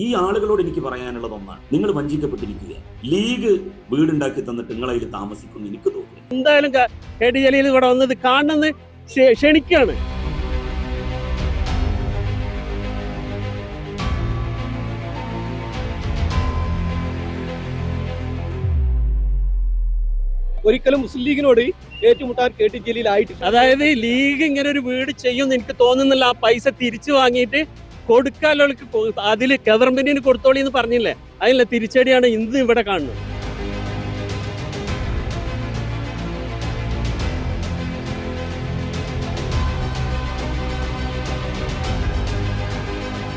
ഈ ആളുകളോട് എനിക്ക് പറയാനുള്ളത് ഒന്നാണ്, നിങ്ങൾ വഞ്ചിക്കപ്പെട്ടിരിക്കുക. ലീഗ് വീടുണ്ടാക്കി തന്നിട്ട് നിങ്ങൾ അതിൽ താമസിക്കുന്നു എനിക്ക് തോന്നുന്നു. എന്തായാലും കെ ടി ജലീൽ ഇവിടെ വന്നത് കാണുന്നത് ക്ഷണിക്കാണ്. ഒരിക്കലും മുസ്ലിം ലീഗിനോട് ഏറ്റുമുട്ടാൻ കെ ടി ജലീൽ ആയിട്ടില്ല. അതായത് ലീഗ് ഇങ്ങനെ ഒരു വീട് ചെയ്യുമെന്ന് എനിക്ക് തോന്നുന്നില്ല. ആ പൈസ തിരിച്ചു വാങ്ങിയിട്ട് കൊടുക്കാനുള്ളവർക്ക് അതിൽ ഗവൺമെന്റിന് കൊടുത്തോളി എന്ന് പറഞ്ഞില്ലേ, അതിനുള്ള തിരിച്ചടിയാണ് ഇന്ന് ഇവിടെ കാണുന്നത്.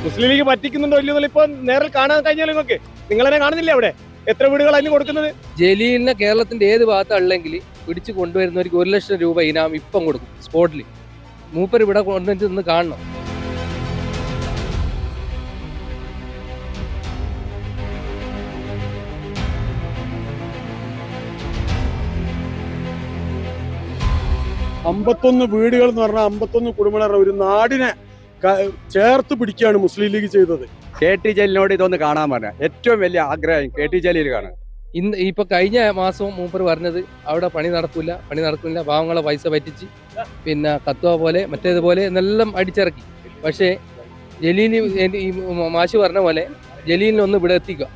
മുസ്ലിം ലീഗ് പറ്റിക്കുന്നുണ്ടോ ഇല്ലയോ ഇപ്പൊ നേരിൽ കാണാൻ കഴിഞ്ഞാൽ നിങ്ങൾ തന്നെ കാണുന്നില്ലേ അവിടെ എത്ര വീടുകൾ അതിന് കൊടുക്കുന്നത്? ജലീലിനെ കേരളത്തിന്റെ ഏത് ഭാഗത്തുള്ളെങ്കിൽ പിടിച്ചു കൊണ്ടുവരുന്നവർക്ക് 1 ലക്ഷം രൂപ ഇനാം ഇപ്പം കൊടുക്കും സ്പോട്ടിൽ. മൂപ്പർ ഇവിടെ കൊണ്ടുവന്നിട്ട് നിന്ന് കാണണം. അമ്പത്തൊന്ന് വീടുകൾ എന്ന് പറഞ്ഞാൽ 51 കുടുംബങ്ങളുടെ ഒരു നാടിനെ ചേർത്ത് പിടിക്കുകയാണ് മുസ്ലിം ലീഗ് ചെയ്തത്. കെ ടി ജലീലിനോട് ഇതൊന്ന് കാണാൻ പറഞ്ഞ ഏറ്റവും വലിയ ആഗ്രഹം കെ ടി ജലീൽ കാണാൻ. ഇപ്പൊ കഴിഞ്ഞ മാസം മൂപ്പർ പറഞ്ഞത് അവിടെ പണി നടക്കില്ല, പാവങ്ങളെ പൈസ പറ്റിച്ച് പിന്നെ കത്തുവ പോലെ മറ്റേതുപോലെ എന്നെല്ലാം അടിച്ചിറക്കി. പക്ഷേ ജലീൽ ഈ മാഷ് പറഞ്ഞ പോലെ ജലീലിനൊന്ന് ഇവിടെ എത്തിക്കുക.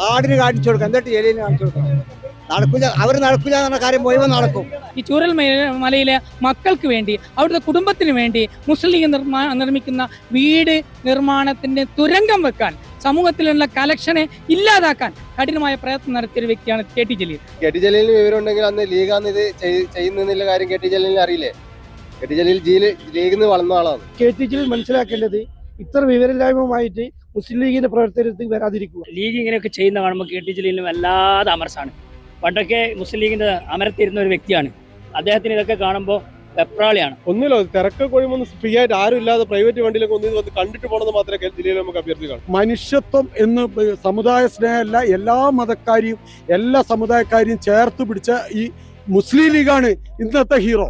ആടിന് കാണിച്ചു കൊടുക്കാം, എന്നിട്ട് ജലീലിന് കാണിച്ചു കൊടുക്കാം. നടക്കില്ല, അവർ നടക്കില്ല എന്ന കാര്യം മുഴുവൻ നടക്കും. ഈ ചൂരൽ മലയിലെ മക്കൾക്ക് വേണ്ടി, അവിടുത്തെ കുടുംബത്തിന് വേണ്ടി മുസ്ലിം ലീഗ് നിർമ്മിക്കുന്ന വീട് നിർമ്മാണത്തിന്റെ തുരങ്കം വെക്കാൻ, സമൂഹത്തിലുള്ള കലക്ഷനെ ഇല്ലാതാക്കാൻ കഠിനമായ പ്രയത്നം നടത്തിയ വ്യക്തിയാണ് K T Jaleel. K T ജലീലിന് വിവരം ഉണ്ടെങ്കിൽ അന്ന് ലീഗാന്ന് ഇത് ചെയ്യുന്നില്ല കാര്യം കെ ടി ജലീലിന് അറിയില്ലേ? കെ ടി ജലീൽ ലീഗിൽ നിന്ന് വളർന്ന ആളാണ്. കെ ടി ജലീൽ മനസ്സിലാക്കേണ്ടത് ഇത്ര വിവരമില്ലായ്മയുമായിട്ട് മുസ്ലിം ലീഗിന്റെ പ്രവർത്തനത്തിൽ വരാതിരിക്കുക. ലീഗ് ഇങ്ങനെയൊക്കെ ചെയ്യുന്ന കാണുമ്പോൾ കെ ടി ജലീലിന് വല്ലാതെ അമർസാണ്. പണ്ടൊക്കെ മുസ്ലിം ലീഗിന്റെ അമരത്തിരുന്ന ഒരു വ്യക്തിയാണ്. അദ്ദേഹത്തിന് ഇതൊക്കെ കാണുമ്പോൾ വെപ്രാളിയാണ്. ഒന്നുമില്ല, തിരക്ക് കൊഴിമൊന്നും ഫ്രീ ആയിട്ട് ആരും ഇല്ലാതെ പ്രൈവറ്റ് വണ്ടിയിലൊക്കെ ഒന്ന് വന്ന് കണ്ടിട്ട് പോകണമെന്ന് മാത്രമേ ജില്ലയിൽ നമുക്ക് അഭ്യർത്ഥിക്കാം. മനുഷ്യത്വം എന്ന് സമുദായ സ്നേഹമല്ല, എല്ലാ മതക്കാരെയും എല്ലാ സമുദായക്കാരെയും ചേർത്ത് പിടിച്ച ഈ മുസ്ലിം ലീഗാണ് ഇന്നത്തെ ഹീറോ.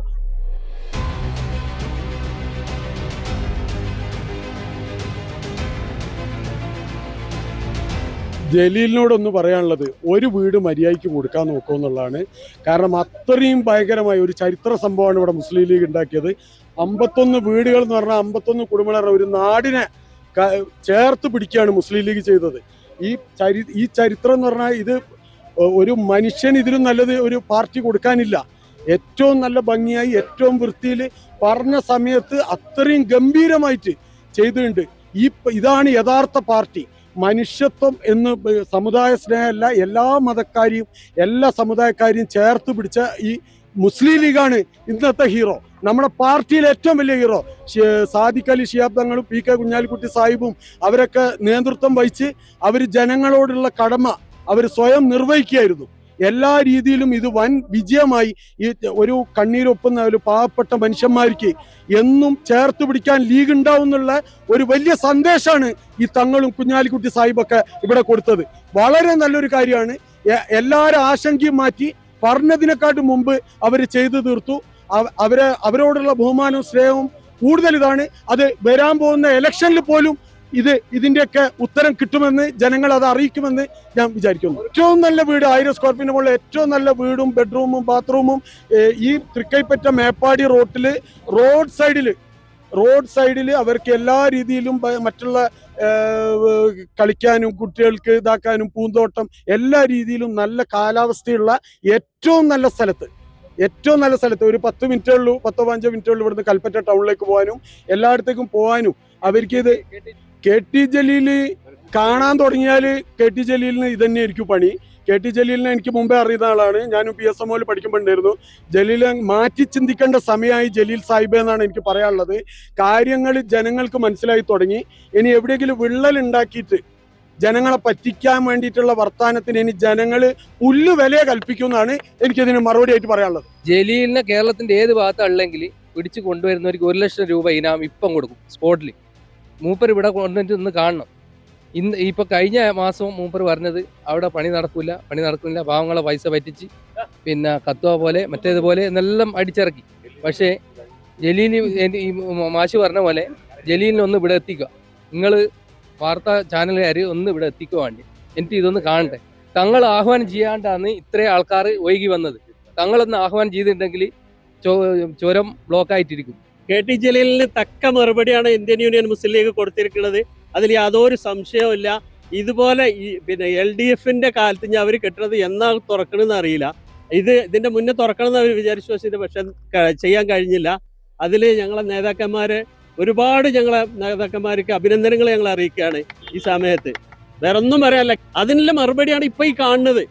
ജലീലിനോടൊന്ന് പറയാനുള്ളത്, ഒരു വീട് മര്യാദയ്ക്ക് കൊടുക്കാൻ നോക്കുമെന്നുള്ളതാണ്. കാരണം അത്രയും ഭയങ്കരമായ ഒരു ചരിത്ര സംഭവമാണ് ഇവിടെ മുസ്ലിം ലീഗ് ഉണ്ടാക്കിയത്. 51 വീടുകൾ എന്ന് പറഞ്ഞാൽ 51 കുടുംബങ്ങളുടെ ഒരു നാടിനെ ചേർത്ത് പിടിക്കുകയാണ് മുസ്ലിം ലീഗ് ചെയ്തത്. ഈ ചരിത്രം എന്ന് പറഞ്ഞാൽ ഇത് ഒരു മനുഷ്യന് ഇതിലും നല്ലത് ഒരു പാർട്ടി കൊടുക്കാനില്ല. ഏറ്റവും നല്ല ഭംഗിയായി ഏറ്റവും വൃത്തിയിൽ പറഞ്ഞ സമയത്ത് അത്രയും ഗംഭീരമായിട്ട് ചെയ്തിട്ടുണ്ട്. ഇതാണ് യഥാർത്ഥ പാർട്ടി. മനുഷ്യത്വം എന്ന് സമുദായ സ്നേഹമല്ല, എല്ലാ മതക്കാരെയും എല്ലാ സമുദായക്കാരെയും ചേർത്ത് പിടിച്ച ഈ മുസ്ലിം ലീഗാണ് ഇന്നത്തെ ഹീറോ. നമ്മുടെ പാർട്ടിയിലെ ഏറ്റവും വലിയ ഹീറോ സാദിഖ് അലി ശിഹാബ് തങ്ങളും പി കെ കുഞ്ഞാലിക്കുട്ടി സാഹിബും അവരൊക്കെ നേതൃത്വം വഹിച്ച് അവർ ജനങ്ങളോടുള്ള കടമ അവർ സ്വയം നിർവഹിക്കുകയായിരുന്നു. എല്ലാ രീതിയിലും ഇത് വൻ വിജയമായി. ഈ ഒരു കണ്ണീരൊപ്പുന്ന ഒരു പാവപ്പെട്ട മനുഷ്യന്മാർക്ക് എന്നും ചേർത്ത് പിടിക്കാൻ ലീഗ് ഉണ്ടാവും എന്നുള്ള ഒരു വലിയ സന്ദേശമാണ് ഈ തങ്ങളും കുഞ്ഞാലിക്കുട്ടി സാഹിബൊക്കെ ഇവിടെ കൊടുത്തത്. വളരെ നല്ലൊരു കാര്യമാണ്. എല്ലാവരും ആശങ്കയും മാറ്റി പറഞ്ഞതിനെക്കാട്ടും മുമ്പ് അവർ ചെയ്തു തീർത്തു. അവരോടുള്ള ബഹുമാനവും സ്നേഹവും കൂടുതൽ ഇതാണ്. അത് വരാൻ പോകുന്ന ഇലക്ഷനിൽ പോലും ഇതിന്റെയൊക്കെ ഉത്തരം കിട്ടുമെന്ന് ജനങ്ങൾ അത് അറിയിക്കുമെന്ന് ഞാൻ വിചാരിക്കുന്നു. ഏറ്റവും നല്ല വീട് 1000 സ്ക്വയർ ഫീറ്റിന് മുകളിൽ ഏറ്റവും നല്ല വീടും ബെഡ്റൂമും ബാത്റൂമും ഈ തൃക്കൈപ്പറ്റ മേപ്പാടി റോഡ് സൈഡിൽ അവർക്ക് എല്ലാ രീതിയിലും മറ്റുള്ള കളിക്കാനും കുട്ടികൾക്ക് ഇതാക്കാനും പൂന്തോട്ടം എല്ലാ രീതിയിലും നല്ല കാലാവസ്ഥയുള്ള ഏറ്റവും നല്ല സ്ഥലത്ത് ഒരു 10 മിനിറ്റേ ഉള്ളൂ, 10-15 മിനിറ്റേ ഉള്ളൂ ഇവിടുന്ന് കൽപ്പറ്റ ടൗണിലേക്ക് പോകാനും എല്ലായിടത്തേക്കും പോകാനും. അവർക്ക് ഇത് കെ ടി ജലീല് കാണാൻ തുടങ്ങിയാൽ കെ ടി ജലീലിന് ഇതന്നെയായിരിക്കും പണി. കെ ടി ജലീലിനെ എനിക്ക് മുമ്പേ അറിയുന്ന ആളാണ്. ഞാനും PSMOയിൽ പഠിക്കുമ്പോണ്ടായിരുന്നു. ജലീൽ മാറ്റി ചിന്തിക്കേണ്ട സമയമായി ജലീൽ സാഹിബ് എന്നാണ് എനിക്ക് പറയാനുള്ളത്. കാര്യങ്ങൾ ജനങ്ങൾക്ക് മനസ്സിലായി തുടങ്ങി. ഇനി എവിടെയെങ്കിലും വിള്ളൽ ഉണ്ടാക്കിയിട്ട് ജനങ്ങളെ പറ്റിക്കാൻ വേണ്ടിയിട്ടുള്ള വർത്താനത്തിന് ഇനി ജനങ്ങൾ പുല്ല് വില കൽപ്പിക്കുമെന്നാണ് എനിക്കതിന് മറുപടി ആയിട്ട് പറയാനുള്ളത്. ജലീലിനെ കേരളത്തിന്റെ ഏത് ഭാഗത്തുള്ളെങ്കിൽ പിടിച്ചു കൊണ്ടുവരുന്നവർക്ക് 1 ലക്ഷം രൂപ ഇനാം ഇപ്പം കൊടുക്കും സ്പോട്ടിൽ. മൂപ്പർ ഇവിടെ കൊണ്ടുവന്നിട്ട് നിന്ന് കാണണം. ഇപ്പൊ കഴിഞ്ഞ മാസം മൂപ്പർ പറഞ്ഞത് അവിടെ പണി നടക്കില്ല, പാവങ്ങളെ പൈസ പറ്റിച്ച് പിന്നെ കത്തുവ പോലെ മറ്റേതുപോലെ എന്നെല്ലാം അടിച്ചിറക്കി. പക്ഷേ ജലീൽ ഈ മാഷ് പറഞ്ഞ പോലെ ജലീലിനൊന്ന് ഇവിടെ എത്തിക്കുക. നിങ്ങൾ വാർത്താ ചാനലുകാർ ഒന്ന് ഇവിടെ എത്തിക്കുക വേണ്ടി. എനിക്ക് ഇതൊന്ന് കാണട്ടെ. തങ്ങൾ ആഹ്വാനം ചെയ്യാണ്ടാണ് ഇത്രയും ആൾക്കാർ ഒഴുകി വന്നത്. തങ്ങളൊന്ന് ആഹ്വാനം ചെയ്തിട്ടുണ്ടെങ്കിൽ ചുരം ബ്ലോക്കായിട്ടിരിക്കും. KT ജലീലിന് തക്ക മറുപടിയാണ് ഇന്ത്യൻ യൂണിയൻ മുസ്ലിം ലീഗ് കൊടുത്തിരിക്കുന്നത്. അതിൽ യാതൊരു സംശയവുമില്ല. ഇതുപോലെ പിന്നെ LDFന്റെ കാലത്ത് ഞാൻ അവർ കെട്ടുന്നത് എന്നാ തുറക്കണമെന്ന് അറിയില്ല. ഇതിന്റെ മുന്നേ തുറക്കണമെന്ന് അവർ വിചാരിച്ചു വെച്ചിട്ട്, പക്ഷെ ചെയ്യാൻ കഴിഞ്ഞില്ല. അതിൽ ഞങ്ങളെ നേതാക്കന്മാര് ഒരുപാട് നേതാക്കന്മാർക്ക് അഭിനന്ദനങ്ങൾ ഞങ്ങൾ അറിയിക്കുകയാണ് ഈ സമയത്ത്. വേറെ ഒന്നും പറയാനില്ല. അതിനുള്ള മറുപടിയാണ് ഇപ്പൊ ഈ കാണുന്നത്.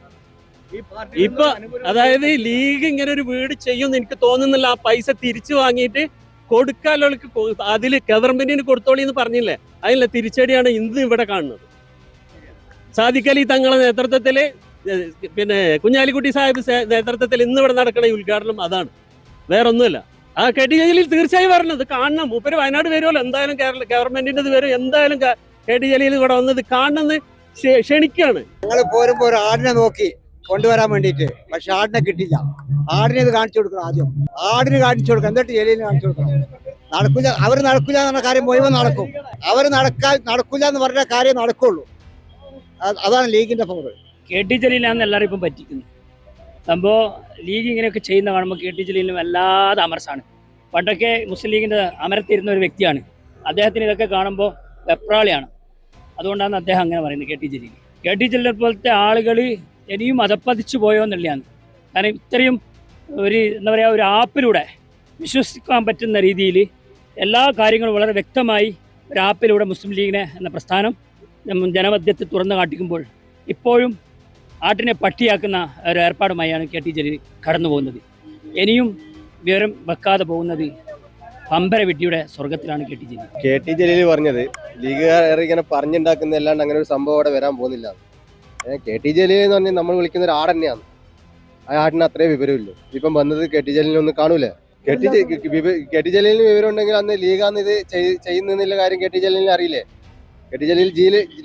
ഇപ്പൊ അതായത് ലീഗ് ഇങ്ങനെ ഒരു വീട് ചെയ്യുമെന്ന് എനിക്ക് തോന്നുന്നില്ല. ആ പൈസ തിരിച്ചു വാങ്ങിയിട്ട് കൊടുക്കാനുള്ളവർക്ക് അതിൽ ഗവൺമെന്റിന് കൊടുത്തോളി എന്ന് പറഞ്ഞില്ലേ, അതിനുള്ള തിരിച്ചടിയാണ് ഇന്ന് ഇവിടെ കാണുന്നത്. സാദിഖ് അലി തങ്ങളുടെ നേതൃത്വത്തില്, പിന്നെ കുഞ്ഞാലിക്കുട്ടി സാഹിബ് നേതൃത്വത്തിൽ ഇന്ന് ഇവിടെ നടക്കുന്ന ഈ ഉദ്ഘാടനം അതാണ്, വേറൊന്നുമില്ല. ആ KT ജലീൽ തീർച്ചയായും വരണത് കാണണം. മൂപ്പര് വയനാട് വരുമല്ലോ, എന്തായാലും ഗവൺമെന്റിന്റെ വരും. എന്തായാലും KT ജലീൽ ഇവിടെ വന്നത് കാണണമെന്ന് ക്ഷണിക്കുകയാണ്. ഞങ്ങൾ പോരുമ്പോ ഒരു ആടിനെ നോക്കി കൊണ്ടുവരാൻ വേണ്ടിയിട്ട്, പക്ഷെ ആടിനെ കിട്ടില്ല. ആടിനെ ഇത് കാണിച്ചു കൊടുക്കണം. ആദ്യം ആടിന് കാണിച്ചു കൊടുക്കണം, എന്നിട്ട് ജലീലിന് കാണിച്ചു കൊടുക്കണം. നടക്കില്ല, അവർ നടക്കില്ല എന്ന കാര്യം മുഴുവൻ നടക്കും. അവർ നടക്കില്ല എന്ന് പറഞ്ഞ കാര്യം നടക്കുള്ളൂ. അതാണ് ലീഗിന്റെ പവർ. KT ജലീലാണ് എല്ലാവരും ഇപ്പം പറ്റിക്കുന്നത്. സംഭവം ലീഗ് ഇങ്ങനെയൊക്കെ ചെയ്യുന്ന കാണുമ്പോൾ KT ജലീലിനും വല്ലാതെ അമർസാണ്. പണ്ടൊക്കെ മുസ്ലിം ലീഗിൻ്റെ അമരത്തിരുന്ന ഒരു വ്യക്തിയാണ്. അദ്ദേഹത്തിന് ഇതൊക്കെ കാണുമ്പോൾ വെപ്രാളിയാണ്. അതുകൊണ്ടാണ് അദ്ദേഹം അങ്ങനെ പറയുന്നത്. KT ജലീൽ പോലത്തെ ആളുകൾ ഇനിയും അധപ്പതിച്ചു പോയോ എന്നുള്ളതാണ്. കാരണം ഇത്രയും എന്താ പറയുക, ഒരു ആപ്പിലൂടെ വിശ്വസിക്കാൻ പറ്റുന്ന രീതിയിൽ എല്ലാ കാര്യങ്ങളും വളരെ വ്യക്തമായി ഒരു ആപ്പിലൂടെ മുസ്ലിം ലീഗിനെ എന്ന പ്രസ്ഥാനം ജനമധ്യത്തിൽ തുറന്നു കാട്ടിക്കുമ്പോൾ ഇപ്പോഴും ആട്ടിനെ പട്ടിയാക്കുന്ന ഒരു ഏർപ്പാടുമായാണ് KT ജലീൽ കടന്നു പോകുന്നത്. ഇനിയും വിവരം വെക്കാതെ പോകുന്നത് പമ്പര വിഡ്ഢിയുടെ സ്വർഗത്തിലാണ് KT ജലീൽ പറഞ്ഞത് ലീഗുകാർ ഇങ്ങനെ പറഞ്ഞുണ്ടാക്കുന്ന അല്ലാണ്ട് അങ്ങനെ ഒരു സംഭവം അവിടെ വരാൻ പോകുന്നില്ല. KT ജലീൽ എന്ന് പറഞ്ഞാൽ നമ്മൾ വിളിക്കുന്ന ഒരു ആട് തന്നെയാണ്. ആ ആടിന് അത്രേ വിവരമില്ല. ഇപ്പം വന്നത് KT ജലീലിനൊന്നും കാണൂല. KT ജലീലിന് വിവരം ഉണ്ടെങ്കിൽ അന്ന് ലീഗാന്ന് ഇത് ചെയ്യുന്നില്ല കാര്യം KT ജലീലിന് അറിയില്ലേ. KT ജലീൽ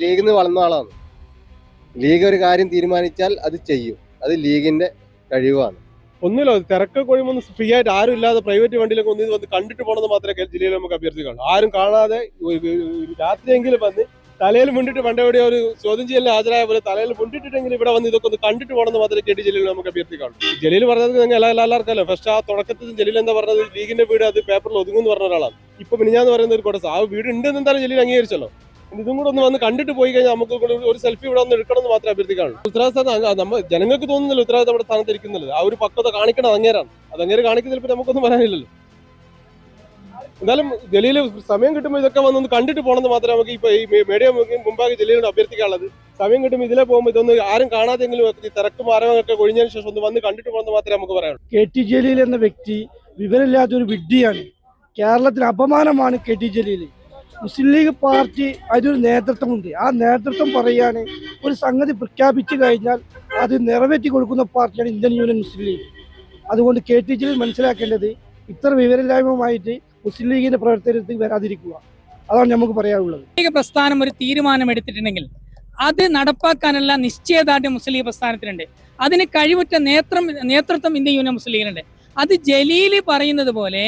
ലീഗിൽ നിന്ന് വളർന്ന ആളാണ്. ലീഗ് ഒരു കാര്യം തീരുമാനിച്ചാൽ അത് ചെയ്യും. അത് ലീഗിന്റെ കഴിവാണ്. ഒന്നുമില്ല, തിരക്ക് കൊഴിയുമ്പോൾ ഫ്രീ ആയിട്ട് ആരും ഇല്ലാതെ പ്രൈവറ്റ് വണ്ടിയിലൊക്കെ ഒന്ന് വന്ന് കണ്ടിട്ട് പോകണമെന്ന് മാത്രമേ ജില്ലയിൽ നമുക്ക് അഭ്യർത്ഥിക്കാനുള്ളൂ. ആരും കാണാതെ രാത്രിയെങ്കിലും വന്ന് തലയിൽ മുണ്ടിട്ട് പണ്ടെവിടെ ഒരു ചോദ്യം ചെയ്യലിന് ഹാജരായ പോലെ തലയിൽ മുണ്ടിട്ടെങ്കിലും ഇവിടെ വന്ന് ഇതൊക്കെ ഒന്ന് കണ്ടിട്ട് പോകണമെന്ന് മാത്രമേ KT ജലീൽ നമുക്ക് അഭ്യർത്ഥിക്കാനുള്ളൂ. ജലീൽ പറഞ്ഞത് എല്ലാവർക്കല്ലോ. ഫസ്റ്റ് ആ തുടക്കത്തിൽ ജലീൽ എന്താ പറഞ്ഞത്, ലീഗിന്റെ വീട് അത് പേപ്പറിൽ ഒതുങ്ങുമെന്ന് പറഞ്ഞ ഒരാളാണ്. ഇപ്പൊ മിനിഞ്ഞാന്ന് പറയുന്ന ഒരു കൊടസ് ആ വീട് ഉണ്ടെന്ന് എന്തായാലും ജലീൽ അംഗീകരിച്ചല്ലോ. ഇതും കൂടെ ഒന്ന് വന്ന് കണ്ടിട്ട് പോയി കഴിഞ്ഞാൽ നമുക്ക് ഒരു സെൽഫി ഇവിടെ ഒന്ന് എടുക്കണമെന്ന് മാത്രമേ അഭ്യർത്ഥിക്കാനുള്ളൂ. ഉത്തരവാദിത്തം നമ്മൾ ജനങ്ങൾക്ക് തോന്നുന്നില്ല ഉത്തരവാദിത്തം നമ്മുടെ സ്ഥാനത്ത് ഇരിക്കുന്നില്ല. ആ ഒരു പക്വത കാണിക്കണം അങ്ങേരാണ്. അത് അങ്ങേര് കാണിക്കുന്നതിൽ നമുക്കൊന്നും പറയാനില്ലല്ലോ. എന്തായാലും ജലീൽ സമയം കിട്ടുമ്പോൾ ഇതൊക്കെ വന്നൊന്ന് കണ്ടിട്ട് പോകണമെന്ന് മാത്രമേ നമുക്ക് ഇപ്പൊ ഈ മീഡിയ മുമ്പാകെ ജലീലിനോട് അഭ്യർത്ഥിക്കാനുള്ളത്. സമയം കിട്ടുമ്പോൾ ഇതിലെ പോകുമ്പോൾ ഇതൊന്ന് ആരും കാണാതെങ്കിലും തിരക്കും ആരവൊക്കെ ഒഴിഞ്ഞതിന് ശേഷം ഒന്ന് വന്ന് കണ്ടിട്ട് പോകണമെന്ന് മാത്രമേ നമുക്ക് പറയാനുള്ളൂ. KT ജലീൽ എന്ന വ്യക്തി വിവരമില്ലാത്തൊരു വിഡ്ഢിയാണ്. കേരളത്തിന് അപമാനമാണ് KT ജലീൽ. മുസ്ലിം ലീഗ് പാർട്ടി അതിനൊരു നേതൃത്വമുണ്ട്. ആ നേതൃത്വം പറയാണ് ഒരു സംഗതി പ്രഖ്യാപിച്ചു കഴിഞ്ഞാൽ അത് നിറവേറ്റി കൊടുക്കുന്ന പാർട്ടിയാണ് ഇന്ത്യൻ യൂണിയൻ മുസ്ലിം ലീഗ്. അതുകൊണ്ട് KT ജലീൽ മനസ്സിലാക്കേണ്ടത് ഇത്ര വിവരമില്ലായ്മയുമായിട്ട് മുസ്ലിം ലീഗിന്റെ പ്രവർത്തനത്തിൽ വരാതിരിക്കുക. അതാണ് നമുക്ക് പറയാനുള്ളത്. ലീഗ് പ്രസ്ഥാനം ഒരു തീരുമാനം എടുത്തിട്ടുണ്ടെങ്കിൽ അത് നടപ്പാക്കാനുള്ള നിശ്ചയദാർഢ്യം മുസ്ലിം ലീഗ് പ്രസ്ഥാനത്തിനുണ്ട്. അതിന് കഴിവുറ്റ നേതൃത്വം ഇന്ത്യൻ യൂണിയൻ മുസ്ലിം ലീഗിനുണ്ട്. അത് ജലീല് പറയുന്നത് പോലെ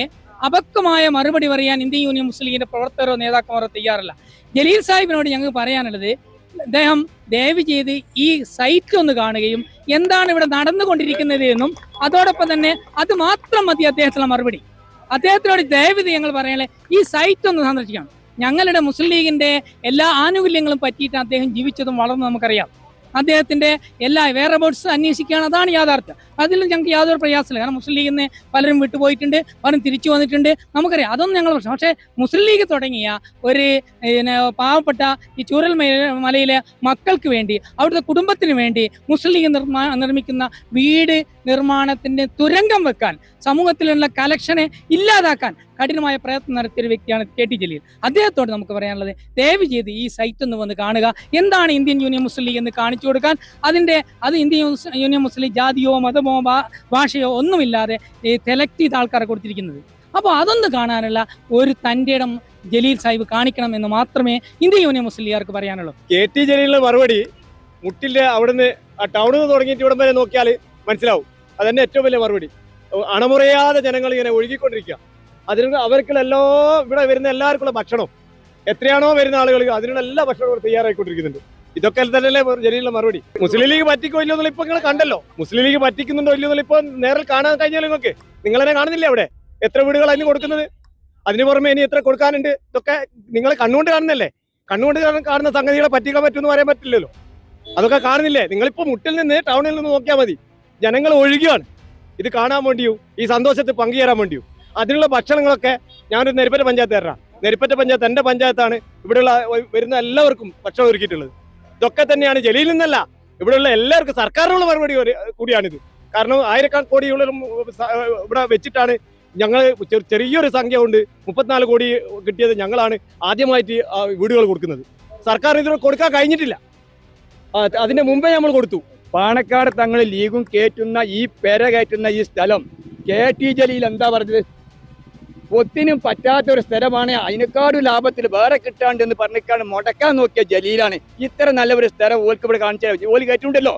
അപക്വമായ മറുപടി പറയാൻ ഇന്ത്യൻ യൂണിയൻ മുസ്ലിം ലീഗിന്റെ പ്രവർത്തകരോ നേതാക്കന്മാരോ തയ്യാറല്ല. ജലീൽ സാഹിബിനോട് ഞങ്ങൾക്ക് പറയാനുള്ളത്, അദ്ദേഹം ദയവ് ചെയ്ത് ഈ സൈറ്റ് ഒന്ന് കാണുകയും എന്താണ് ഇവിടെ നടന്നുകൊണ്ടിരിക്കുന്നത് എന്നും അതോടൊപ്പം തന്നെ അത് മാത്രം മതി അദ്ദേഹത്തിനുള്ള മറുപടി. അദ്ദേഹത്തിനോട് ദയവ് ഞങ്ങൾ പറയാനുള്ളത് ഈ സൈറ്റ് ഒന്ന് സന്ദർശിക്കണം. ഞങ്ങളുടെ മുസ്ലിം ലീഗിന്റെ എല്ലാ ആനുകൂല്യങ്ങളും പറ്റിയിട്ട് അദ്ദേഹം ജീവിച്ചതും വളർന്നു നമുക്കറിയാം. അദ്ദേഹത്തിന്റെ എല്ലാ വേറെബൌട്ട്സ് അന്വേഷിക്കുകയാണ്. അതാണ് യാഥാർത്ഥ്യം. അതിൽ ഞങ്ങൾക്ക് യാതൊരു പ്രയാസമില്ല. കാരണം മുസ്ലിം ലീഗിൽ നിന്ന് പലരും വിട്ടുപോയിട്ടുണ്ട്, പലരും തിരിച്ചു വന്നിട്ടുണ്ട്, നമുക്കറിയാം. അതൊന്നും ഞങ്ങൾ പ്രശ്നം. പക്ഷേ മുസ്ലിം ലീഗ് തുടങ്ങിയ ഒരു പാവപ്പെട്ട ഈ ചൂരൽ മലയിലെ മക്കൾക്ക് വേണ്ടി, അവിടുത്തെ കുടുംബത്തിന് വേണ്ടി മുസ്ലിം ലീഗ് നിർമ്മിക്കുന്ന വീട് നിർമ്മാണത്തിന്റെ തുരങ്കം വെക്കാൻ, സമൂഹത്തിലുള്ള കലക്ഷനെ ഇല്ലാതാക്കാൻ കഠിനമായ പ്രയത്നം നടത്തിയൊരു വ്യക്തിയാണ് KT ജലീൽ. അദ്ദേഹത്തോട് നമുക്ക് പറയാനുള്ളത്, ദയവ് ചെയ്ത് ഈ സൈറ്റ് ഒന്ന് വന്ന് കാണുക. എന്താണ് ഇന്ത്യൻ യൂണിയൻ മുസ്ലിം ലീഗ് എന്ന് കാണിച്ചു കൊടുക്കാൻ. അത് ഇന്ത്യൻ യൂണിയൻ മുസ്ലിം ലീഗ് ജാതിയോ മതമോ ഭാഷയോ ഒന്നുമില്ലാതെ സെലക്ട് ചെയ്ത ആൾക്കാരെ കൊടുത്തിരിക്കുന്നത്. അപ്പോൾ അതൊന്ന് കാണാനുള്ള ഒരു തൻ്റെ ഇടം ജലീൽ സാഹിബ് കാണിക്കണം എന്ന് മാത്രമേ ഇന്ത്യൻ യൂണിയൻ മുസ്ലിം ലീഗുകാർക്ക് പറയാനുള്ളൂ. KT ജലീലിന്റെ മറുപടി മുട്ടിന്റെ അവിടുന്ന് ആ ടൗണിൽ നിന്ന് തുടങ്ങിയിട്ട് ഇവിടം വരെ നോക്കിയാൽ മനസ്സിലാവും. അതന്നെ ഏറ്റവും വലിയ മറുപടി. അണമുറയാതെ ജനങ്ങൾ ഇങ്ങനെ ഒഴുകിക്കൊണ്ടിരിക്കുക. അതിന് അവർക്കുള്ള ഇവിടെ വരുന്ന എല്ലാവർക്കുള്ള ഭക്ഷണം എത്രയാണോ വരുന്ന ആളുകൾ അതിനുള്ള എല്ലാ ഭക്ഷണവും തയ്യാറായിക്കൊണ്ടിരിക്കുന്നുണ്ട്. ഇതൊക്കെ തന്നെയല്ലേ ജലീലിന്റെ മറുപടി. മുസ്ലിം ലീഗ് പറ്റിക്കോ ഇല്ലയോ എന്നുള്ള ഇപ്പൊ നിങ്ങൾ കണ്ടല്ലോ. മുസ്ലിം ലീഗ് പറ്റിക്കുന്നുണ്ടോ ഇല്ലയോ എന്നുള്ള ഇപ്പൊ നേരിൽ കാണാൻ കഴിഞ്ഞാൽ നിങ്ങൾക്ക് നിങ്ങൾ തന്നെ കാണുന്നില്ലേ അവിടെ എത്ര വീടുകൾ അതിന് കൊടുക്കുന്നത്? അതിന് പുറമെ ഇനി എത്ര കൊടുക്കാനുണ്ട്? ഇതൊക്കെ നിങ്ങൾ കണ്ണുകൊണ്ട് കാണുന്നല്ലേ. കണ്ണുകൊണ്ട് കാണുന്ന സംഗതികളെ പറ്റിക്കാൻ പറ്റുമെന്ന് പറയാൻ പറ്റില്ലല്ലോ. അതൊക്കെ കാണുന്നില്ലേ? നിങ്ങളിപ്പോ മുട്ടിൽ നിന്ന് ടൗണിൽ നിന്ന് നോക്കിയാൽ മതി, ജനങ്ങൾ ഒഴുകിയാണ് ഇത് കാണാൻ വേണ്ടിയോ ഈ സന്തോഷത്തിൽ പങ്കുചേരാൻ വേണ്ടിയോ. അതിനുള്ള ഭക്ഷണങ്ങളൊക്കെ ഞാനൊരു നെരിപ്പറ്റ പഞ്ചായത്ത് തരാം. നെരിപ്പറ്റ പഞ്ചായത്ത് എൻ്റെ പഞ്ചായത്താണ്. ഇവിടെയുള്ള വരുന്ന എല്ലാവർക്കും ഭക്ഷണം ഒരുക്കിയിട്ടുള്ളത്. ഇതൊക്കെ തന്നെയാണ് ജലീലിൽ നിന്നല്ല, ഇവിടെയുള്ള എല്ലാവർക്കും സർക്കാരിനുള്ള മറുപടി കൂടിയാണിത്. കാരണം ആയിരക്കണക്കിന് ഇവിടെ വെച്ചിട്ടാണ് ഞങ്ങൾ ചെറിയൊരു സംഖ്യ കൊണ്ട് 34 കോടി കിട്ടിയത് ഞങ്ങളാണ് ആദ്യമായിട്ട് വീടുകൾ കൊടുക്കുന്നത്. സർക്കാർ ഇതിന് കൊടുക്കാൻ കഴിഞ്ഞിട്ടില്ല. അതിന്റെ മുമ്പേ നമ്മൾ കൊടുത്തു. പാണക്കാട് തങ്ങൾ ലീഗും കയറ്റുന്ന ഈ പെര കയറ്റുന്ന ഈ സ്ഥലം KT ജലീൽ എന്താ പറഞ്ഞത്? ഒത്തിനും പറ്റാത്തൊരു സ്ഥലമാണ്, അതിനേക്കാളും ലാഭത്തിൽ വേറെ കിട്ടാണ്ടെന്ന് പറഞ്ഞിട്ടാണ് മുടക്കാൻ നോക്കിയ ജലീലാണ്. ഇത്ര നല്ലൊരു സ്ഥലം ഓൽക്ക് ഇവിടെ കാണിച്ചാൽ ഓല് കയറ്റുണ്ടല്ലോ.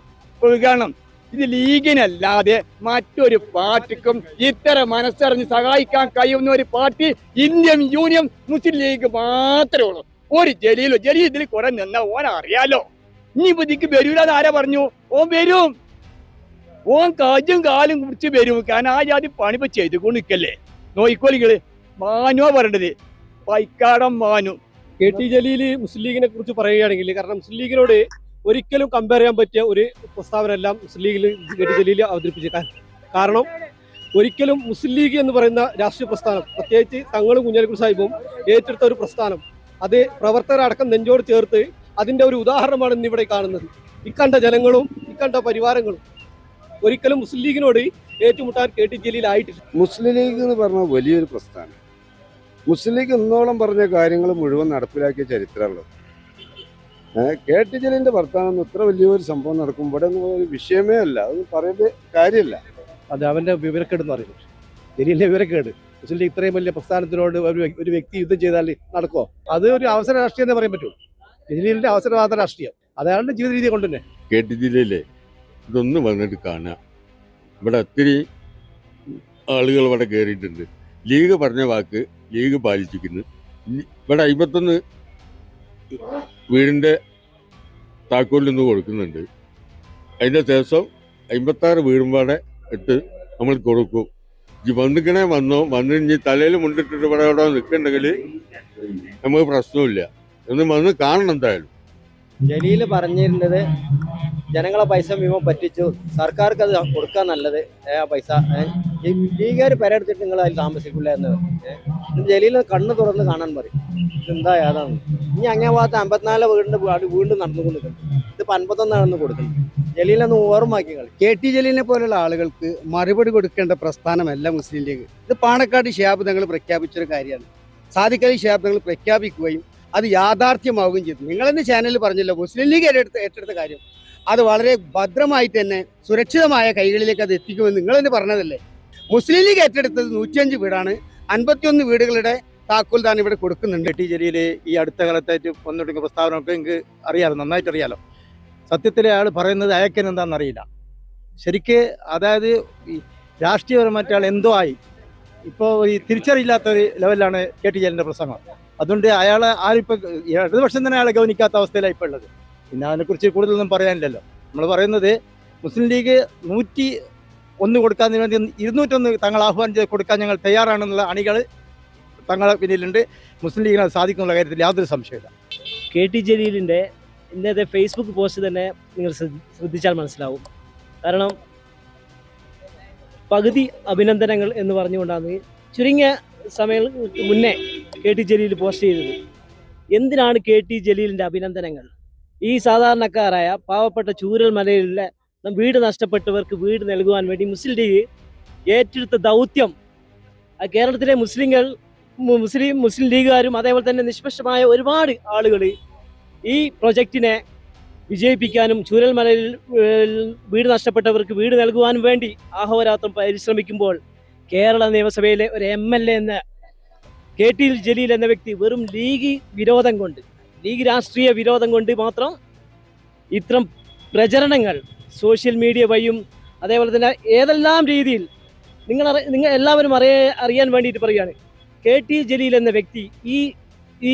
കാരണം ഇത് ലീഗിനല്ലാതെ മറ്റൊരു പാർട്ടിക്കും ഇത്ര മനസ്സറിഞ്ഞ് സഹായിക്കാൻ കഴിയുന്ന ഒരു പാർട്ടി ഇന്ത്യൻ യൂണിയൻ മുസ്ലിം ലീഗ് മാത്രമേ ഉള്ളൂ. ഒരു ജലീൽ ഇതിൽ കുറെ നിന്നാ ഓൻ അറിയാലോ. ഇനി ബുദ്ധിക്ക് വരൂലെന്ന് ആരാ പറഞ്ഞു? ഓൻ വരും, ഓൻ കാജും കാലും കുടിച്ച് വരും. കാരണം ആ ജാതി പണിപ്പോ ചെയ്തുകൊണ്ട് നിൽക്കല്ലേ. നോയിക്കോലികള് മാനുവാ പറയേണ്ടത്, പൈക്കാടം മാനു. KT ജലീൽ മുസ്ലിം ലീഗിനെ കുറിച്ച് പറയുകയാണെങ്കിൽ, കാരണം മുസ്ലിം ലീഗിനോട് ഒരിക്കലും കമ്പയർ ചെയ്യാൻ പറ്റിയ ഒരു പ്രസ്താവന എല്ലാം മുസ്ലിം ലീഗിൽ KT ജലീൽ അവതരിപ്പിച്ചേക്കാൻ. കാരണം ഒരിക്കലും മുസ്ലിം ലീഗ് എന്ന് പറയുന്ന രാഷ്ട്രീയ പ്രസ്ഥാനം, പ്രത്യേകിച്ച് തങ്ങളും കുഞ്ഞാലിക്കുട്ടി സാഹിബും ഏറ്റെടുത്ത ഒരു പ്രസ്ഥാനം, അത് പ്രവർത്തകരടക്കം നെഞ്ചോട് ചേർത്ത് അതിന്റെ ഒരു ഉദാഹരണമാണ് ഇന്നിവിടെ കാണുന്നത്. ഇക്കണ്ട ജനങ്ങളും ഇക്കണ്ട പരിവാരങ്ങളും ഒരിക്കലും മുസ്ലിം ലീഗിനോട് ഏറ്റുമുട്ടാൻ KT ജലീൽ ആയിട്ടില്ല. മുസ്ലിം ലീഗ് എന്ന് പറഞ്ഞാൽ വലിയൊരു പ്രസ്ഥാനം. മുസ്ലിം ലീഗ് ഇന്നോളം പറഞ്ഞ കാര്യങ്ങൾ മുഴുവൻ നടപ്പിലാക്കിയ ചരിത്രമുള്ളത്. KT ജലീലിന്റെ വർത്തമാനം ഇത്ര വലിയൊരു സംഭവം നടക്കും ഇവിടെ ഒരു വിഷയമേ അല്ല, അത് പറയേണ്ട കാര്യമില്ല. അത് അവന്റെ വിവരക്കേടെന്ന് പറയുന്നത്, ജലീലിന്റെ വിവരക്കേട്. മുസ്ലിം ലീഗ് ഇത്രയും വലിയ പ്രസ്ഥാനത്തിനോട് ഒരു വ്യക്തി യുദ്ധം ചെയ്താൽ നടക്കുമോ? അത് ഒരു അവസര രാഷ്ട്രീയം എന്ന് പറയാൻ പറ്റുമോ? ജലീലിന്റെ അവസരവാദ രാഷ്ട്രീയം അയാളുടെ ജീവിത രീതി കൊണ്ട് തന്നെ. KT ജലീലേ ഇതൊന്ന് വന്നിട്ട് കാണുക. ഇവിടെ ഒത്തിരി ആളുകൾ ഇവിടെ കയറിയിട്ടുണ്ട്. ലീഗ് പറഞ്ഞ വാക്ക് ലീഗ് പാലിച്ചിരിക്കുന്നു. ഇവിടെ 51 വീടിൻ്റെ താക്കോൽ നിന്ന് കൊടുക്കുന്നുണ്ട്. അതിൻ്റെ ശേഷം 56 വീടുമ്പാടെ ഇട്ട് നമ്മൾ കൊടുക്കും. ഈ വന്നിക്കണേ വന്ന് ഇനി തലയിൽ മുണ്ടിട്ടിട്ട് ഇവിടെ നിൽക്കുന്നുണ്ടെങ്കിൽ നമുക്ക് പ്രശ്നമില്ല. ഒന്ന് വന്ന് കാണണം എന്തായാലും. ജലീൽ പറഞ്ഞിരുന്നത് ജനങ്ങളെ പൈസ മുഴുവൻ പറ്റിച്ചു, സർക്കാർക്ക് അത് കൊടുക്കാൻ നല്ലത് ആ പൈസ. ലീഗുകാർ പെരെടുത്തിട്ട് നിങ്ങൾ അതിൽ താമസിക്കില്ല എന്ന് ജലീൽ കണ്ണ് തുറന്ന് കാണാൻ പറയും. ഇതെന്താ ഏതാണ്? ഇനി അങ്ങേ ഭാഗത്ത് 54 വീടിന്റെ വീണ്ടും നടന്നുകൊണ്ടിരിക്കുന്നു. ഇതിപ്പോൾ 51 കൊടുക്കുന്നത്. ജലീലൊന്ന് ഓർമ്മയാക്കി കളി. KT ജലീലിനെ പോലുള്ള ആളുകൾക്ക് മറുപടി കൊടുക്കേണ്ട പ്രസ്ഥാനമല്ല മുസ്ലിം ലീഗ്. ഇത് പാണക്കാട് ശിഹാബ് തങ്ങൾ പ്രഖ്യാപിച്ചൊരു കാര്യമാണ്. സാദിഖ് അലി ശിഹാബ് തങ്ങൾ പ്രഖ്യാപിക്കുകയും അത് യാഥാർത്ഥ്യമാവുകയും ചെയ്തു. നിങ്ങളെന്ന് ചാനലിൽ പറഞ്ഞല്ലോ മുസ്ലിം ലീഗ് ഏറ്റെടുത്ത കാര്യം അത് വളരെ ഭദ്രമായിട്ട് തന്നെ സുരക്ഷിതമായ കൈകളിലേക്ക് അത് എത്തിക്കുമെന്ന് നിങ്ങൾ തന്നെ പറഞ്ഞതല്ലേ. മുസ്ലിം ലീഗ് ഏറ്റെടുത്തത് 105 വീടാണ്. 51 വീടുകളുടെ താക്കോൽ താൻ ഇവിടെ കൊടുക്കുന്നുണ്ട്. KT ജലീൽ ഈ അടുത്ത കാലത്തായിട്ട് വന്നിട്ടുള്ള പ്രസ്താവനയൊക്കെ എനിക്ക് അറിയാലോ, നന്നായിട്ട് അറിയാലോ. സത്യത്തിൽ അയാൾ പറയുന്നത് അയക്കാൻ എന്താണെന്ന് അറിയില്ല ശരിക്ക്. അതായത് ഈ രാഷ്ട്രീയപരമായിട്ട് അയാൾ എന്തോ ആയി ഇപ്പോൾ ഈ തിരിച്ചറിയില്ലാത്തൊരു ലെവലിലാണ് KT ജലീലിൻ്റെ പ്രസംഗം. അതുകൊണ്ട് അയാളെ ആരിപ്പോൾ ഇടതുപക്ഷം തന്നെ അയാളെ ഗൗനിക്കാത്ത അവസ്ഥയിലാണ് ഇപ്പോൾ ഉള്ളത്. പിന്നെ അതിനെക്കുറിച്ച് കൂടുതലൊന്നും പറയാനില്ലല്ലോ. നമ്മൾ പറയുന്നത് മുസ്ലിം ലീഗ് 101 കൊടുക്കാൻ വേണ്ടി 201 തങ്ങൾ ആഹ്വാനം ചെയ്ത് കൊടുക്കാൻ ഞങ്ങൾ തയ്യാറാണെന്നുള്ള അണികൾ തങ്ങളെ പിന്നിലുണ്ട്. മുസ്ലിം ലീഗിന് അത് സാധിക്കുന്നുള്ള കാര്യത്തിൽ യാതൊരു സംശയമില്ല. KT ജലീലിൻ്റെ ഇന്നത്തെ ഫേസ്ബുക്ക് പോസ്റ്റ് തന്നെ നിങ്ങൾ ശ്രദ്ധിച്ചാൽ മനസ്സിലാവും. കാരണം പകുതി അഭിനന്ദനങ്ങൾ എന്ന് പറഞ്ഞുകൊണ്ടാണ് ചുരുങ്ങിയ സമയങ്ങൾക്ക് മുന്നേ KT ജലീൽ പോസ്റ്റ് ചെയ്തത്. എന്തിനാണ് KT ജലീലിൻ്റെ അഭിനന്ദനങ്ങൾ? ഈ സാധാരണക്കാരായ പാവപ്പെട്ട ചൂരൽ മലയിലെ വീട് നഷ്ടപ്പെട്ടവർക്ക് വീട് നൽകുവാൻ വേണ്ടി മുസ്ലിം ലീഗ് ഏറ്റെടുത്ത ദൗത്യം കേരളത്തിലെ മുസ്ലിം ലീഗുകാരും അതേപോലെ തന്നെ നിഷ്പക്ഷമായ ഒരുപാട് ആളുകൾ ഈ പ്രൊജക്റ്റിനെ വിജയിപ്പിക്കാനും ചൂരൽമലയിൽ വീട് നഷ്ടപ്പെട്ടവർക്ക് വീട് നൽകുവാനും വേണ്ടി അഹോരാത്രം പരിശ്രമിക്കുമ്പോൾ കേരള നിയമസഭയിലെ ഒരു MLA എന്ന KT ജലീൽ എന്ന വ്യക്തി വെറും ലീഗ് രാഷ്ട്രീയ വിരോധം കൊണ്ട് മാത്രം ഇത്തരം പ്രചരണങ്ങൾ സോഷ്യൽ മീഡിയ വഴിയും അതേപോലെ തന്നെ ഏതെല്ലാം രീതിയിൽ നിങ്ങൾ എല്ലാവരും അറിയാൻ വേണ്ടിയിട്ട് പറയുകയാണ്. KT ജലീൽ എന്ന വ്യക്തി ഈ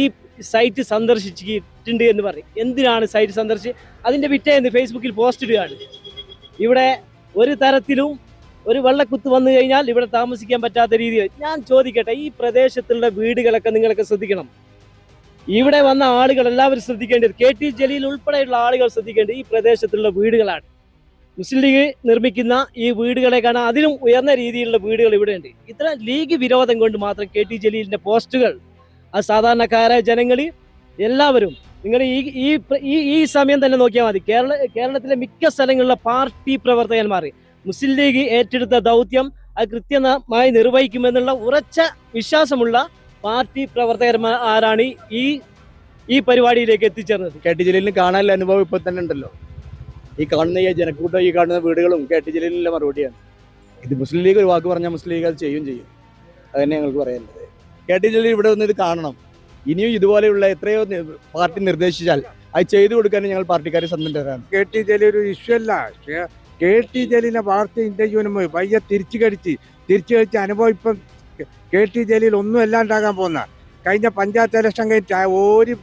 സൈറ്റ് സന്ദർശിച്ചിട്ടുണ്ട് എന്ന് പറയും. എന്തിനാണ് സൈറ്റ് സന്ദർശിച്ച് അതിൻ്റെ പിറ്റേന്ന് ഫേസ്ബുക്കിൽ പോസ്റ്റ് ഇടുകയാണ്. ഇവിടെ ഒരു തരത്തിലും ഒരു വെള്ളക്കുത്ത് വന്നു കഴിഞ്ഞാൽ ഇവിടെ താമസിക്കാൻ പറ്റാത്ത രീതിയിൽ. ഞാൻ ചോദിക്കട്ടെ, ഈ പ്രദേശത്തുള്ള വീടുകളൊക്കെ നിങ്ങളൊക്കെ ശ്രദ്ധിക്കണം. ഇവിടെ വന്ന ആളുകൾ എല്ലാവരും ശ്രദ്ധിക്കേണ്ടത്, KT ജലീൽ ഉൾപ്പെടെയുള്ള ആളുകൾ ശ്രദ്ധിക്കേണ്ടത് ഈ പ്രദേശത്തുള്ള വീടുകളാണ്. മുസ്ലിം ലീഗ് നിർമ്മിക്കുന്ന ഈ വീടുകളെ കാണാൻ അതിലും ഉയർന്ന രീതിയിലുള്ള വീടുകൾ ഇവിടെയുണ്ട്. ഇത്ര ലീഗ് വിരോധം കൊണ്ട് മാത്രം KT ജലീലിന്റെ പോസ്റ്റുകൾ ആ സാധാരണക്കാരായ ജനങ്ങൾ എല്ലാവരും, നിങ്ങൾ ഈ സമയം തന്നെ നോക്കിയാൽ മതി. കേരളത്തിലെ മിക്ക സ്ഥലങ്ങളിലെ പാർട്ടി പ്രവർത്തകന്മാർ മുസ്ലിം ലീഗ് ഏറ്റെടുത്ത ദൗത്യം അത് കൃത്യമായി നിർവഹിക്കുമെന്നുള്ള ഉറച്ച വിശ്വാസമുള്ള പാർട്ടി പ്രവർത്തകന്മാരാണ് ഈ പരിപാടിയിലേക്ക് എത്തിച്ചേർന്നത്. KT ജലീലിന് കാണാനുള്ള അനുഭവം ഇപ്പൊ തന്നെ ഉണ്ടല്ലോ. ഈ കാണുന്ന ഈ ജനക്കൂട്ടം, ഈ കാണുന്ന വീടുകളും KT ജലീലിന്റെ മറുപടിയാണ്. ഇത് മുസ്ലിം ലീഗ് ഒരു വാക്ക് പറഞ്ഞാൽ മുസ്ലിം ലീഗ് അത് ചെയ്യും. അത് തന്നെ ഞങ്ങൾക്ക് പറയാനുള്ളത്. KT ജലീൽ ഇവിടെ വന്ന് ഇത് കാണണം. ഇനിയും ഇതുപോലെയുള്ള എത്രയോ പാർട്ടി നിർദ്ദേശിച്ചാൽ അത് ചെയ്തു കൊടുക്കാൻ ഞങ്ങൾ പാർട്ടിക്കാരെ സന്നദ്ധരാണ്. KT ജലീൽ ഒരു ഇഷ്യൂ അല്ല. KT ജലീലിനെ വാർത്ത ഇന്ത്യയും പയ്യെ തിരിച്ചു കഴിച്ച അനുഭവം ഇപ്പം KT ജലീൽ ഒന്നും അല്ലാണ്ടാകാൻ പോകുന്ന. കഴിഞ്ഞ പഞ്ചായത്ത് ഇലക്ഷൻ കഴിഞ്ഞിട്ട് ഒരു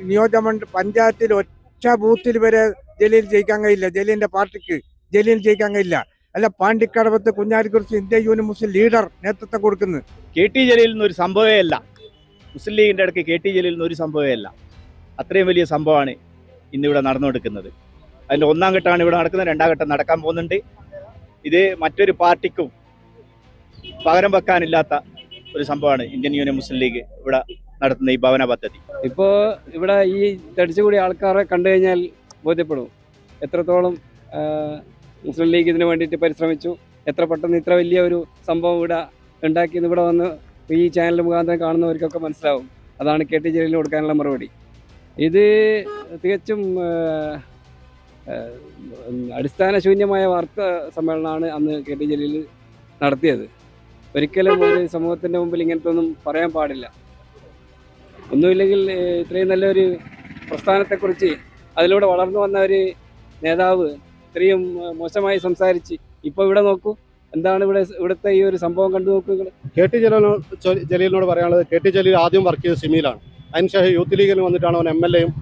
നിയോജകമണ്ഡലം പഞ്ചായത്തിൽ ഒറ്റ ബൂത്തിൽ വരെ ജലീൽ ജയിക്കാൻ കഴിയില്ല. ജലീലിന്റെ പാർട്ടിക്ക് ജലീൽ ജയിക്കാൻ കഴിയില്ല. അല്ല, പാണ്ടിക്കടവത്ത് കുഞ്ഞാലിക്കുറിച്ച് ഇന്ത്യ യൂണിയൻ മുസ്ലിം ലീഡർ നേതൃത്വം കൊടുക്കുന്നത്. KT ജലീലിന് ഒരു സംഭവമേ അല്ല. മുസ്ലിം ലീഗിന്റെ ഇടയ്ക്ക് KT ജലീലിന് ഒരു സംഭവമേ അല്ല. അത്രയും വലിയ സംഭവമാണ് ഇന്നിവിടെ നടന്നുകൊടുക്കുന്നത്. അതിന്റെ ഒന്നാം ഘട്ടമാണ് ഇവിടെ നടക്കുന്നത്. രണ്ടാം ഘട്ടം നടക്കാൻ പോകുന്നുണ്ട്. ഇത് മറ്റൊരു പാർട്ടിക്കും പകരം വെക്കാനില്ലാത്ത ഒരു സംഭവമാണ് ഇന്ത്യൻ യൂണിയൻ മുസ്ലിം ലീഗ് ഇവിടെ നടത്തുന്ന ഈ ഭവന പദ്ധതി. ഇപ്പോൾ ഇവിടെ ഈ തടിച്ചുകൂടിയ ആൾക്കാരെ കണ്ടു കഴിഞ്ഞാൽ ബോധ്യപ്പെടും എത്രത്തോളം മുസ്ലിം ലീഗ് ഇതിനു വേണ്ടിയിട്ട് പരിശ്രമിച്ചു. എത്ര പെട്ടെന്ന് ഇത്ര വലിയ ഒരു സംഭവം ഇവിടെ ഉണ്ടാക്കിയത് ഇവിടെ വന്ന് ഈ ചാനൽ മുഖാന്തരം കാണുന്നവർക്കൊക്കെ മനസ്സിലാവും. അതാണ് KT ജലീലിന് കൊടുക്കാനുള്ള മറുപടി. ഇത് തികച്ചും അടിസ്ഥാനശൂന്യമായ വാർത്താ സമ്മേളനമാണ് അന്ന് KT ജലീൽ നടത്തിയത്. ഒരിക്കലും ഒരു സമൂഹത്തിൻ്റെ മുമ്പിൽ ഇങ്ങനത്തെ ഒന്നും പറയാൻ പാടില്ല. ഒന്നുമില്ലെങ്കിൽ ഇത്രയും നല്ലൊരു പ്രസ്ഥാനത്തെക്കുറിച്ച് അതിലൂടെ വളർന്നു വന്ന ഒരു നേതാവ് ഇത്രയും മോശമായി സംസാരിച്ച് ഇപ്പോൾ ഇവിടെ നോക്കൂ എന്താണ് ഇവിടുത്തെ ഈ ഒരു സംഭവം കണ്ടു നോക്കൂ. KT ജലീലിനോട് പറയാനുള്ളത്, KT ജലീൽ ആദ്യം വർക്ക് ചെയ്ത് സിമിയിലാണ്. അതിനുശേഷം യൂത്ത് ലീഗിൽ വന്നിട്ടാണ് അവൻ MLA-യും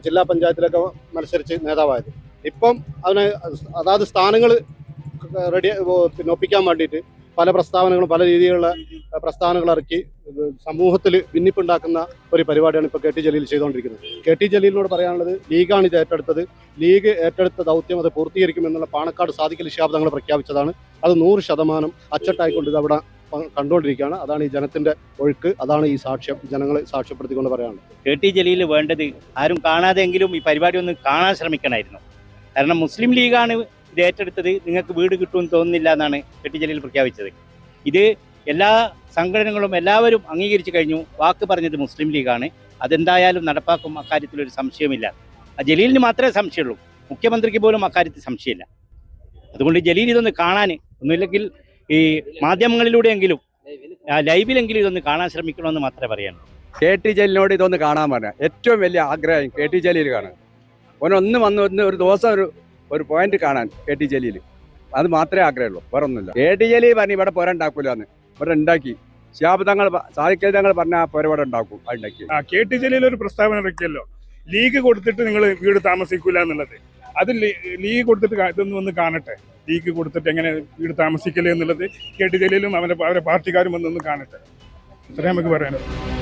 ജില്ലാ പഞ്ചായത്തിലൊക്കെ മത്സരിച്ച് നേതാവായത്. ഇപ്പം അവന് അതാത് സ്ഥാനങ്ങൾ ഒപ്പിക്കാൻ വേണ്ടിയിട്ട് പല പ്രസ്താവനകളും പല രീതിയിലുള്ള പ്രസ്താവനകൾ ഇറക്കി സമൂഹത്തിൽ ഭിന്നിപ്പുണ്ടാക്കുന്ന ഒരു പരിപാടിയാണ് ഇപ്പോൾ KT ജലീൽ ചെയ്തുകൊണ്ടിരിക്കുന്നത്. KT ജലീലിനോട് പറയാനുള്ളത്, ലീഗാണ് ഇത് ഏറ്റെടുത്തത്. ലീഗ് ഏറ്റെടുത്ത ദൗത്യം അത് പൂർത്തീകരിക്കുമെന്നുള്ള പാണക്കാട് സാദിഖലി ശിഹാബ് തങ്ങൾ പ്രഖ്യാപിച്ചതാണ്. അത് 100% അച്ചട്ടായിക്കൊണ്ട് ഇത് അവിടെ കണ്ടുകൊണ്ടിരിക്കുകയാണ്. അതാണ് ഈ ജനത്തിന്റെ ഒഴുക്ക്. അതാണ് ഈ സാക്ഷ്യം ജനങ്ങളെ സാക്ഷ്യപ്പെടുത്തിക്കൊണ്ട് പറയാനുള്ളത്. KT ജലീൽ വേണ്ടത് ആരും കാണാതെങ്കിലും ഈ പരിപാടി ഒന്ന് കാണാൻ ശ്രമിക്കണമായിരുന്നു. കാരണം മുസ്ലിം ലീഗാണ് ഇത് ഏറ്റെടുത്തത്. നിങ്ങൾക്ക് വീട് കിട്ടുമെന്ന് തോന്നുന്നില്ല എന്നാണ് KT ജലീൽ പ്രഖ്യാപിച്ചത്. ഇത് എല്ലാ സംഘടനകളും എല്ലാവരും അംഗീകരിച്ചു കഴിഞ്ഞു. വാക്ക് പറഞ്ഞത് മുസ്ലിം ലീഗാണ്. അതെന്തായാലും നടപ്പാക്കും, അക്കാര്യത്തിലൊരു സംശയമില്ല. ജലീലിന് മാത്രമേ സംശയമുള്ളൂ, മുഖ്യമന്ത്രിക്ക് പോലും അക്കാര്യത്തിൽ സംശയമില്ല. അതുകൊണ്ട് ജലീൽ ഇതൊന്ന് കാണാൻ, ഒന്നുമില്ലെങ്കിൽ ഈ മാധ്യമങ്ങളിലൂടെയെങ്കിലും ലൈവിലെങ്കിലും ഇതൊന്ന് കാണാൻ ശ്രമിക്കണമെന്ന് മാത്രമേ പറയാനുള്ളൂ. KT ജലീലിനോട് ഇതൊന്ന് കാണാൻ പറഞ്ഞ ഏറ്റവും വലിയ ആഗ്രഹം KT ജലീൽ കാണാൻ. ഓനൊന്ന് വന്ന് ഒരു ദിവസം ഒരു പോയിന്റ് കാണാൻ KT ജലീൽ, അത് മാത്രമേ ആഗ്രഹമുള്ളൂ, വേറെ ഒന്നുമില്ല. KT ജലീൽ പറഞ്ഞ് ഇവിടെ പുര ഉണ്ടാക്കൂലെന്ന്, ഇവിടെ ഉണ്ടാക്കി. ശിഹാബ് തങ്ങൾ സാദിഖലി തങ്ങൾ പറഞ്ഞ ആ പുര ഇവിടെ ഉണ്ടാക്കും, ഉണ്ടാക്കി. KT ജലീൽ ഒരു പ്രസ്താവന ഇറക്കിയല്ലോ, ലീഗ് കൊടുത്തിട്ട് നിങ്ങൾ വീട് താമസിക്കൂല എന്നുള്ളത്. അത് ലീഗ് കൊടുത്തിട്ട് ഇതൊന്നും ഒന്ന് കാണട്ടെ. ലീഗ് കൊടുത്തിട്ട് എങ്ങനെ വീട് താമസിക്കല് എന്നുള്ളത് KT ജലീലും അവരുടെ പാർട്ടിക്കാരും ഒന്നൊന്ന് കാണട്ടെ. ഇത്രയും നമുക്ക് പറയാനുള്ളൂ.